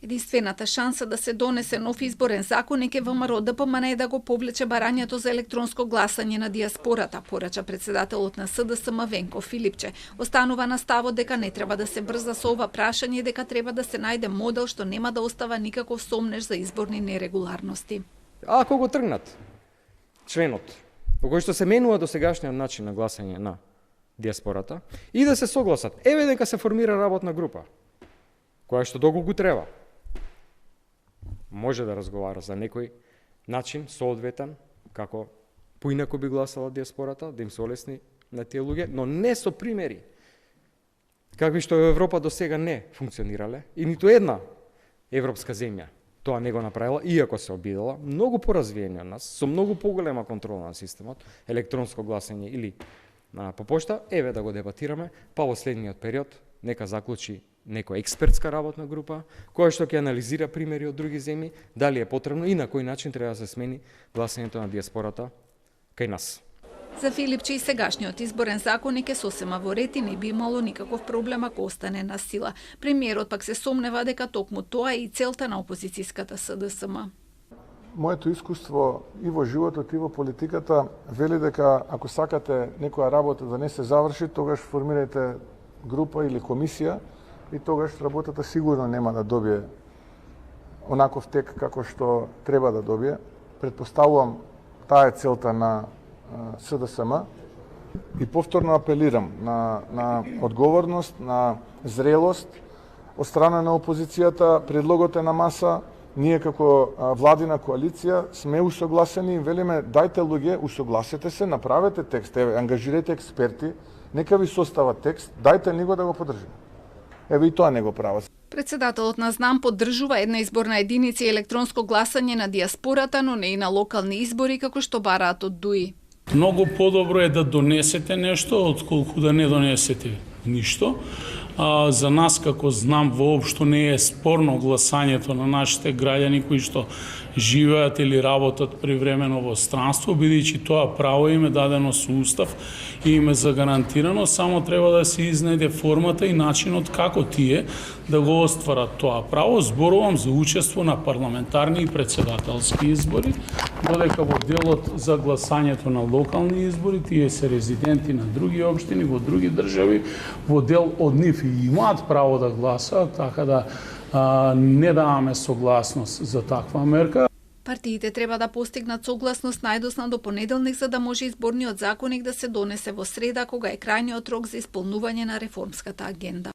Единствената шанса да се донесе нов изборен законник е ВМРО ДПМН е да го повлече барањето за електронско гласање на диаспората, порача председателот на СДСМ Венко Филипче. Останува на ставот дека не треба да се брза со ова прашање, дека треба да се најде модел што нема да остава никаков сомнеж за изборни нерегуларности. Ако го тргнат членот, по кој што се менува досегашниот начин на гласање на диаспората и да се согласат, еве дека се формира работна група, која што доколку треба може да разговара за некој начин соодветен како поинако би гласала диаспората, да им се олесни на тие луѓе, но не со примери какви што во Европа до сега не функционирале и ниту една европска земја тоа не го направила, иако се обидела, многу поразвиени од нас, со многу поголема контрола на системот, електронско гласање или по пошта, еве да го дебатираме, па во следниот период нека заклучи некоја експертска работна група, која што ќе анализира примери од други земји, дали е потребно и на кој начин треба да се смени гласањето на диаспората кај нас. За Филипче и сегашниот изборен законник е сосема во ред и не би имало никаков проблем ако остане на сила. Премиерот пак се сомнева дека токму тоа е и целта на опозицијската СДСМ. Моето искуство и во животот и во политиката вели дека ако сакате некоја работа да не се заврши, тогаш формирајте група или комисија и тогаш работата сигурно нема да добие онаков тек како што треба да добие. Предпоставувам таа е целта на СДСМ и повторно апелирам на одговорност, на зрелост од страна на опозицијата. Предлогот е на маса, ние како владина коалиција сме усогласени и велиме дајте луѓе, усогласете се, направете текст, ангажирайте експерти, нека ви состават текст, дајте ни го да го поддржиме. Еве и тоа не го прават. Председателот на ЗНАМ поддржува една изборна единица и електронско гласање на диаспората, но не и на локални избори како што бараат од ДУИ. Многу подобро е да донесете нешто, отколку да не донесете ништо. За нас како ЗНАМ воопшто не е спорно гласањето на нашите граѓани кои што живеат или работат привремено во странство, бидејќи тоа право им е дадено со устав и им е загарантирано, само треба да се изнајде формата и начинот како тие да го остварат тоа право. Зборувам за учество на парламентарни и председателски избори, додека во делот за гласањето на локални избори, тие се резиденти на други општини, во други држави, во дел од нив и имаат право да гласаат, така да не даваме согласност за таква мерка. Партиите треба да постигнат согласност најдосна до понеделник за да може изборниот законник да се донесе во среда кога е крајниот рок за исполнување на реформската агенда.